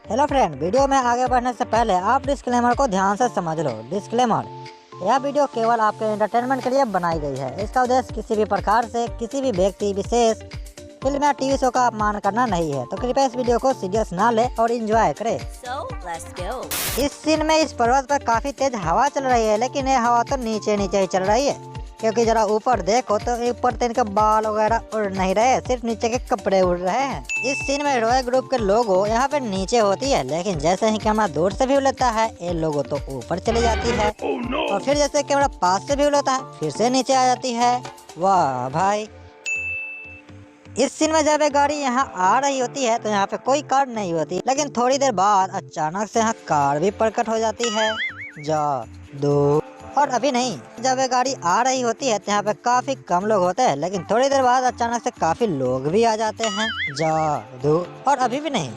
Hello friend, video में आगे बढ़ने से पहले आप डिस्क्लेमर को ध्यान से समझ लो। डिस्क्लेमर, यह वीडियो केवल आपके एंटरटेनमेंट के लिए बनाई गई है। इसका उद्देश्य किसी भी प्रकार से किसी भी व्यक्ति विशेष, फिल्म या टीवी शो का अपमान करना नहीं है, तो कृपया इस वीडियो को सीरियस ना ले और एंजॉय करें। इस सीन में इस पर्वत पर काफी तेज हवा चल रही है, लेकिन ये हवा तो नीचे नीचे ही चल रही है, क्योंकि जरा ऊपर देखो तो ऊपर तो इनके बाल वगैरह उड़ नहीं रहे, सिर्फ नीचे के कपड़े उड़ रहे हैं। इस सीन में रॉय ग्रुप के लोगो यहाँ पे नीचे होती है, लेकिन जैसे ही कैमरा दूर से व्यू लेता है ये लोगो तो ऊपर चली जाती है। और फिर जैसे कैमरा पास से व्यू लेता है फिर से नीचे आ जाती है। वाह भाई। इस सीन में जब गाड़ी यहाँ आ रही होती है तो यहाँ पे कोई कार नहीं होती, लेकिन थोड़ी देर बाद अचानक से यहाँ कार भी प्रकट हो जाती है। जादू। और अभी नहीं, जब ये गाड़ी आ रही होती है तो यहाँ पे काफी कम लोग होते हैं, लेकिन थोड़ी देर बाद अचानक से काफी लोग भी आ जाते हैं। जादू। और अभी भी नहीं।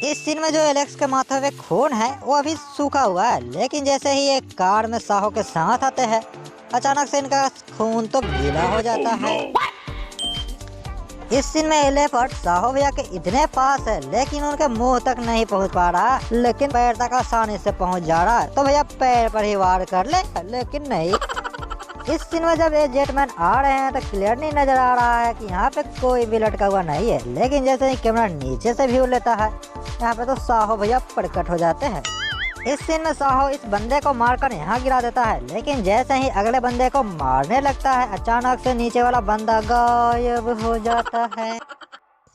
इस सीन में जो एलेक्स के माथे पे खून है वो अभी सूखा हुआ है, लेकिन जैसे ही एक कार में साहो के साथ आते हैं अचानक से इनका खून तो गीला हो जाता है। इस सीन में एलिफेंट साहो भैया के इतने पास है, लेकिन उनके मुंह तक नहीं पहुंच पा रहा, लेकिन पैर तक आसानी से पहुंच जा रहा है। तो भैया पैर पर ही वार कर ले, लेकिन नहीं। इस सीन में जब ये जेटमैन आ रहे हैं तो क्लियर नहीं नजर आ रहा है कि यहाँ पे कोई भी लटका हुआ नहीं है, लेकिन जैसे ही कैमरा नीचे से व्यू लेता है यहाँ पे तो साहो भैया प्रकट हो जाते हैं। इस सीन में साहो इस बंदे को मारकर यहाँ गिरा देता है, लेकिन जैसे ही अगले बंदे को मारने लगता है अचानक से नीचे वाला बंदा गायब हो जाता है।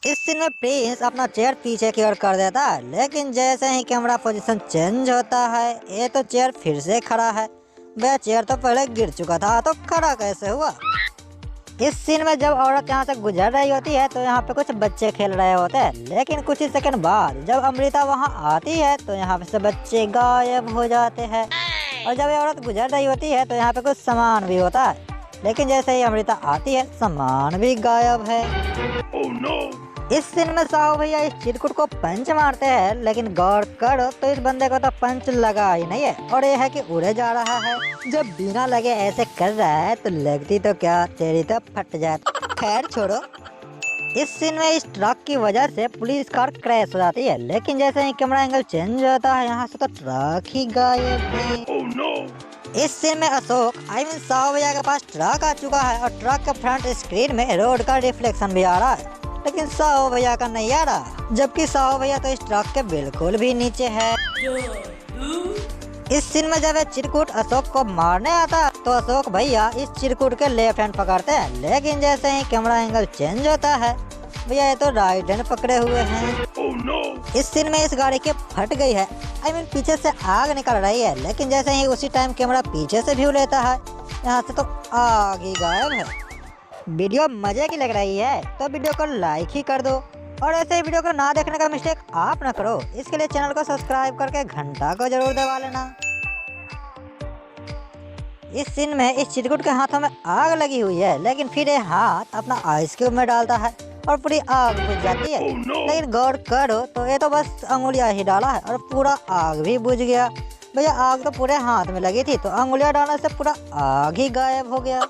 इस सीन में प्रिंस अपना चेयर पीछे की ओर कर देता है, लेकिन जैसे ही कैमरा पोजीशन चेंज होता है ये तो चेयर फिर से खड़ा है। वह चेयर तो पहले गिर चुका था, तो खड़ा कैसे हुआ। इस सीन में जब औरत यहाँ से गुजर रही होती है तो यहाँ पे कुछ बच्चे खेल रहे होते हैं, लेकिन कुछ ही सेकंड बाद जब अमृता वहाँ आती है तो यहाँ पे से बच्चे गायब हो जाते हैं। और जब ये औरत गुजर रही होती है तो यहाँ पे कुछ सामान भी होता है, लेकिन जैसे ही अमृता आती है सामान भी गायब है। Oh no! इस सीन में साहू भैया इस चिरकुट को पंच मारते हैं, लेकिन गौर करो तो इस बंदे को तो पंच लगा ही नहीं है और ये है कि उड़े जा रहा है। जब बिना लगे ऐसे कर रहा है तो लगती तो क्या तेरी तो फट जाए। खैर छोड़ो। इस सीन में इस ट्रक की वजह से पुलिस कार क्रैश हो जाती है, लेकिन जैसे ही कैमरा एंगल चेंज होता है यहाँ से तो ट्रक ही गायब है। Oh no! इस सीन में अशोक साहू भैया के पास ट्रक आ चुका है और ट्रक के फ्रंट स्क्रीन में रोड का रिफ्लेक्शन भी आ रहा है, लेकिन साहो भैया का नहीं आ रहा, जबकि साहो भैया तो इस ट्रक के बिल्कुल भी नीचे है। इस सीन में जब चिरकुट अशोक को मारने आता तो अशोक भैया इस चिरकुट के लेफ्ट हैंड पकड़ते हैं, लेकिन जैसे ही कैमरा एंगल चेंज होता है भैया ये तो राइट हैंड पकड़े हुए हैं। Oh no! इस सीन में इस गाड़ी की फट गई है, पीछे से आग निकल रही है, लेकिन जैसे ही उसी टाइम कैमरा पीछे से व्यू लेता है यहाँ से तो आग ही गायब है। वीडियो मजे की लग रही है तो वीडियो को लाइक ही कर दो, और ऐसे ही वीडियो को ना देखने का मिस्टेक आप ना करो, इसके लिए चैनल को सब्सक्राइब करके घंटा को जरूर दबा लेना। इस सीन में इस चिरकुट के हाथों में आग लगी हुई है, लेकिन फिर ये हाथ अपना आइस क्यूब में डालता है और पूरी आग बुझ जाती है। Oh no! लेकिन गौर करो तो ये तो बस अंगुलियां ही डाला है और पूरा आग भी बुझ गया। भैया आग तो पूरे हाथ में लगी थी, तो अंगुलियां डालने से पूरा आग ही गायब हो गया।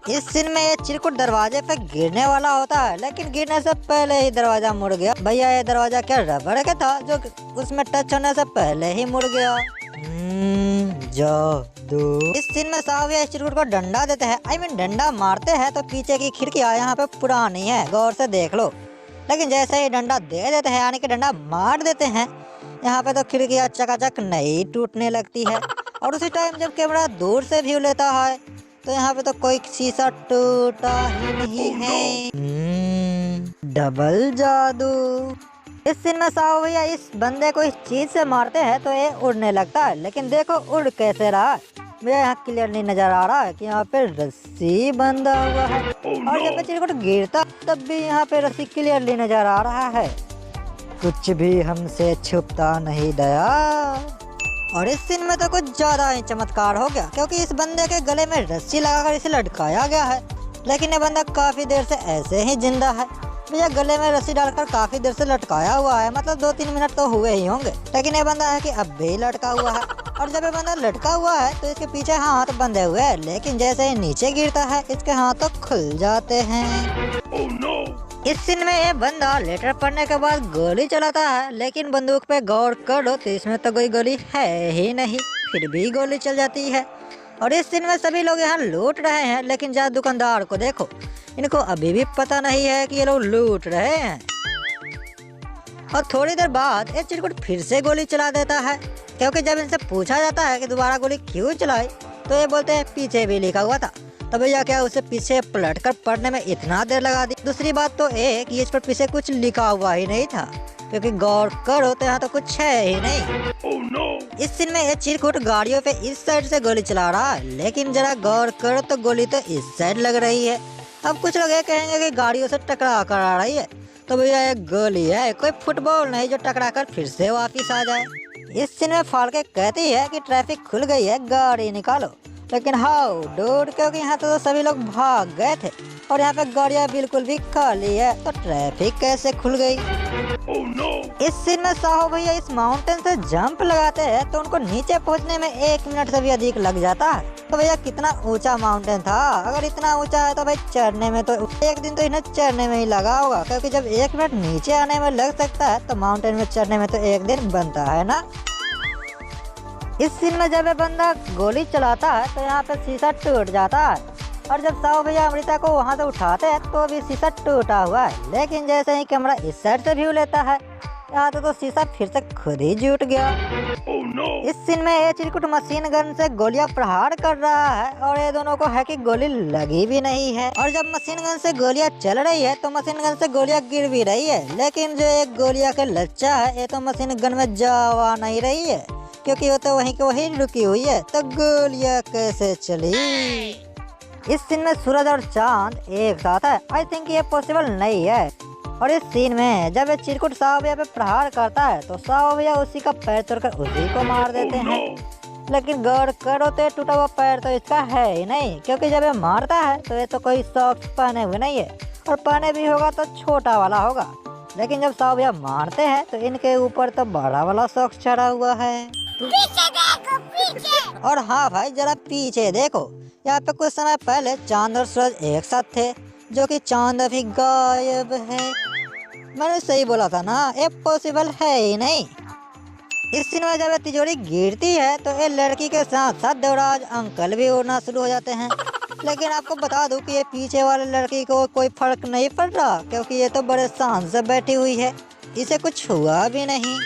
इस सीन में ये चिरकुट दरवाजे पे गिरने वाला होता है, लेकिन गिरने से पहले ही दरवाजा मुड़ गया। भैया ये दरवाजा क्या रबड़ का था जो उसमें टच होने से पहले ही मुड़ गया। जादू। इस सीन में साहब इस चिरकुट को डंडा देते हैं, डंडा मारते हैं तो पीछे की खिड़कियां यहाँ पे पुरानी है, गौर से देख लो, लेकिन जैसे ही डंडा दे देते हैं यानी कि डंडा मार देते हैं यहाँ पे तो खिड़कियां चकाचक नहीं टूटने लगती है। और उसी टाइम जब कैमरा दूर से व्यू लेता है तो यहाँ पे तो कोई शीशा टूटा ही नहीं है। डबल जादू। इस सीन में साहू भैया इस बंदे को इस चीज से मारते हैं तो ये उड़ने लगता है, लेकिन देखो उड़ कैसे रहा है। मुझे यहाँ क्लियर नहीं नजर आ रहा है कि यहाँ पे रस्सी बंधा हुआ है। और जब चिरकुट गिरता तब भी यहाँ पे रस्सी क्लियरली नजर आ रहा है। कुछ भी हमसे छुपता नहीं दया। और इस सीन में तो कुछ ज्यादा ही चमत्कार हो गया, क्योंकि इस बंदे के गले में रस्सी लगाकर इसे लटकाया गया है, लेकिन ये बंदा काफी देर से ऐसे ही जिंदा है। भैया गले में रस्सी डालकर काफी देर से लटकाया हुआ है, मतलब 2-3 मिनट तो हुए ही होंगे, लेकिन ये बंदा है कि अब भी लटका हुआ है। और जब ये बंदा लटका हुआ है तो इसके पीछे हाथ बंधे हुए हैं, लेकिन जैसे ही नीचे गिरता है इसके हाथ तो खुल जाते हैं। Oh no! इस सीन में ये बंदा लेटर पढ़ने के बाद गोली चलाता है, लेकिन बंदूक पे गौर करो तो इसमें तो कोई गोली है ही नहीं, फिर भी गोली चल जाती है। और इस सीन में सभी लोग यहाँ लूट रहे हैं, लेकिन जहाँ दुकानदार को देखो, इनको अभी भी पता नहीं है कि ये लोग लूट रहे हैं। और थोड़ी देर बाद ये चिरकुट फिर से गोली चला देता है, क्योंकि जब इनसे पूछा जाता है कि दोबारा गोली क्यों चलाई तो ये बोलते हैं पीछे भी लिखा हुआ था। तो भैया क्या उसे पीछे पलटकर पढ़ने में इतना देर लगा दी। दूसरी बात तो ये कि इस पर पीछे कुछ लिखा हुआ ही नहीं था, क्योंकि गौर करो तो यहाँ तो कुछ है ही नहीं। Oh, no. इस सीन में ये चिरकुट गाड़ियों पे इस साइड से गोली चला रहा है, लेकिन जरा गौर करो तो गोली तो इस साइड लग रही है। अब कुछ लोग ये कहेंगे कि गाड़ियों से टकरा कर आ रही है, तो भैया ये गोली है, कोई फुटबॉल नहीं जो टकरा कर फिर से वापिस आ जाए। इस सीन में फाड़के कहती है कि ट्रैफिक खुल गई है, गाड़ी निकालो। लेकिन हाउ डूड, क्योंकि यहाँ तो सभी लोग भाग गए थे और यहाँ पे गाड़ियाँ बिल्कुल भी खाली है, तो ट्रैफिक कैसे खुल गई। Oh, no. इस सीन में साहो भैया इस माउंटेन से जंप लगाते हैं तो उनको नीचे पहुँचने में 1 मिनट से भी अधिक लग जाता है। तो भैया कितना ऊंचा माउंटेन था, अगर इतना ऊंचा है तो भाई चढ़ने में तो एक दिन तो इन्हें चढ़ने में ही लगा होगा, क्योंकि जब 1 मिनट नीचे आने में लग सकता है तो माउंटेन में चढ़ने में तो 1 दिन बनता है ना। इस सीन में जब ये बंदा गोली चलाता है तो यहाँ पे शीशा टूट जाता है, और जब साहू भैया अमृता को वहाँ से उठाते हैं तो भी शीशा टूटा हुआ है। लेकिन जैसे ही कैमरा इस साइड से व्यू लेता है यहाँ तो शीशा फिर से खुद ही जुट गया। Oh, no. इस सीन में ये चिरकुट मशीन गन से गोलियां प्रहार कर रहा है, और ये दोनों को है कि गोली लगी भी नहीं है। और जब मशीन गन से गोलियां चल रही है तो मशीन गन से गोलियां गिर भी रही है, लेकिन जो एक गोलियां का लच्चा है ये तो मशीन गन में जावा नहीं रही है, क्योंकि वो तो वहीं के वहीं रुकी हुई है, तो गोलियां कैसे चली। इस सीन में सूरज और चांद एक साथ है, आई थिंक ये पॉसिबल नहीं है। और इस सीन में जब ये चिरकुट साहू भैया पे प्रहार करता है तो साहू भैया उसी का पैर तोड़कर उसी को मार देते Oh, हैं। no. लेकिन गौर करो तो टूटा हुआ पैर तो इसका है ही नहीं, क्योंकि जब ये मारता है तो ये तो कोई सॉक्स पहने हुए नहीं है, और पहने भी होगा तो छोटा वाला होगा। लेकिन जब साहू भैया मारते हैं तो इनके ऊपर तो बड़ा वाला सॉक्स चढ़ा हुआ है। पीछे देखो पीछे। और हाँ भाई जरा पीछे देखो, यहाँ पे कुछ समय पहले चांद और सूरज एक साथ थे, जो कि चांद अभी गायब है। मैंने सही बोला था ना, ये पॉसिबल है ही नहीं। इस सीन में जब ये तिजोरी गिरती है तो ये लड़की के साथ साथ देवराज अंकल भी उड़ना शुरू हो जाते हैं। लेकिन आपको बता दूं कि ये पीछे वाले लड़की को कोई फर्क नहीं पड़ रहा, क्योंकि ये तो बड़े शान से बैठी हुई है, इसे कुछ हुआ भी नहीं।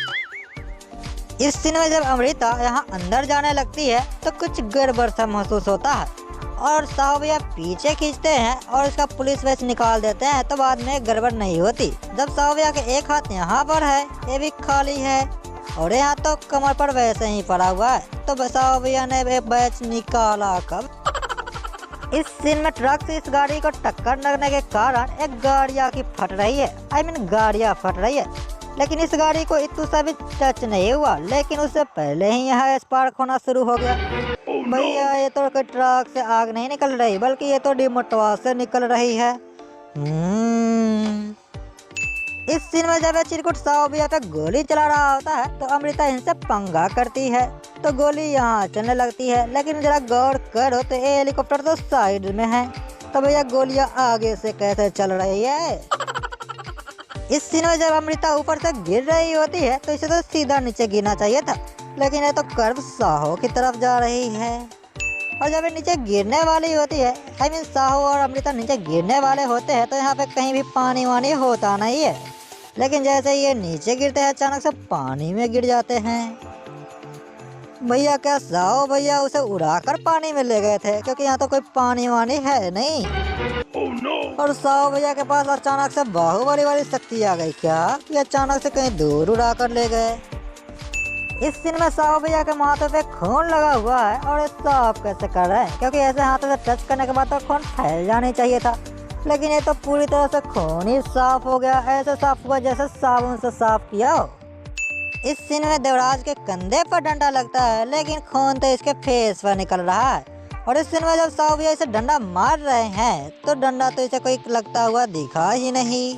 इस सीन में जब अमृता यहाँ अंदर जाने लगती है तो कुछ गड़बड़ सा महसूस होता है, और साहू भैया पीछे खींचते हैं और इसका पुलिस वेस्ट निकाल देते हैं, तो बाद में गड़बड़ नहीं होती। जब साहू भैया के एक हाथ यहाँ पर है, ये भी खाली है, और यहाँ तो कमर पर वैसे ही पड़ा हुआ है, तो साहू भैया ने बैच निकाला कब। इस सीन में ट्रक से इस गाड़ी को टक्कर लगने के कारण एक गाड़ियाँ की फट रही है, गाड़ियाँ फट रही है, लेकिन इस गाड़ी को इतना सा भी टच नहीं हुआ, लेकिन उससे पहले ही यहाँ स्पार्क होना शुरू हो गया। Oh, no. भैया ये तो कोई ट्रक से आग नहीं निकल रही, बल्कि ये तो डिमोटवा से निकल रही है। इस सीन में जब चिरकुट साहू भैया पे गोली चला रहा होता है तो अमृता इनसे पंगा करती है, तो गोली यहाँ चलने लगती है। लेकिन जरा गौर करो तो ये हेलीकॉप्टर तो साइड में है, तो भैया गोलियां आगे से कैसे चल रही है। इस सीन में जब अमृता ऊपर से गिर रही होती है तो इसे तो सीधा नीचे गिरना चाहिए था, लेकिन ये तो कर्व साहो की तरफ जा रही है। और जब ये नीचे गिरने वाली होती है, साहो और अमृता नीचे गिरने वाले होते हैं, तो यहाँ पे कहीं भी पानी वानी होता नहीं है, लेकिन जैसे ये नीचे गिरते हैं अचानक से पानी में गिर जाते हैं। भैया क्या साहो भैया उसे उड़ाकर पानी में ले गए थे, क्योंकि यहाँ तो कोई पानी वानी है नहीं। Oh, no. और साहो भैया के पास अचानक से बाहुबली वाली शक्ति आ गई क्या, कि अचानक से कहीं दूर उड़ा कर ले गए। इस सीन में साहो भैया के हाथों पे खून लगा हुआ है, और ये साफ कैसे कर रहे हैं, क्योंकि ऐसे हाथों से टच करने के बाद तो खून फैल जाना चाहिए था, लेकिन ये तो पूरी तरह से खून ही साफ हो गया, ऐसे साफ हुआ जैसे साबुन से साफ किया हो। इस सीन में देवराज के कंधे पर डंडा लगता है, लेकिन खून तो इसके फेस पर निकल रहा है। और इस सीन में जब साहू भैया इसे डंडा मार रहे हैं तो डंडा तो इसे कोई लगता हुआ दिखा ही नहीं,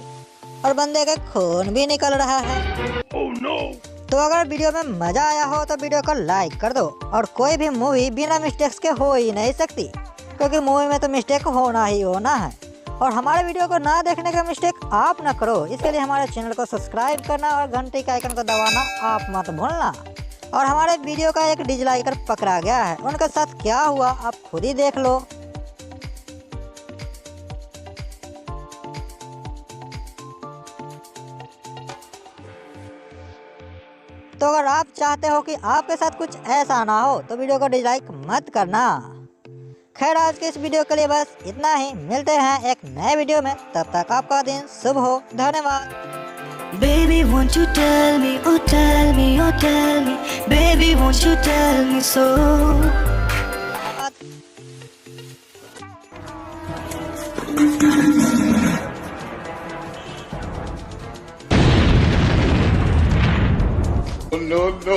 और बंदे के खून भी निकल रहा है। Oh, no. तो अगर वीडियो में मजा आया हो तो वीडियो को लाइक कर दो, और कोई भी मूवी बिना मिस्टेक्स के हो ही नहीं सकती, क्योंकि मूवी में तो मिस्टेक होना ही होना है। और हमारे वीडियो को ना देखने का मिस्टेक आप ना करो, इसके लिए हमारे चैनल को सब्सक्राइब करना और घंटी के आइकन को दबाना आप मत भूलना। और हमारे वीडियो का एक डिसलाइकर पकड़ा गया है, उनके साथ क्या हुआ आप खुद ही देख लो। तो अगर आप चाहते हो कि आपके साथ कुछ ऐसा ना हो तो वीडियो को डिसलाइक मत करना। खैर आज के इस वीडियो के लिए बस इतना ही, मिलते हैं एक नए वीडियो में, तब तक आपका दिन शुभ हो। धन्यवाद। Baby, won't you tell me, oh tell me, oh tell me, baby, won't you tell me so? No, no.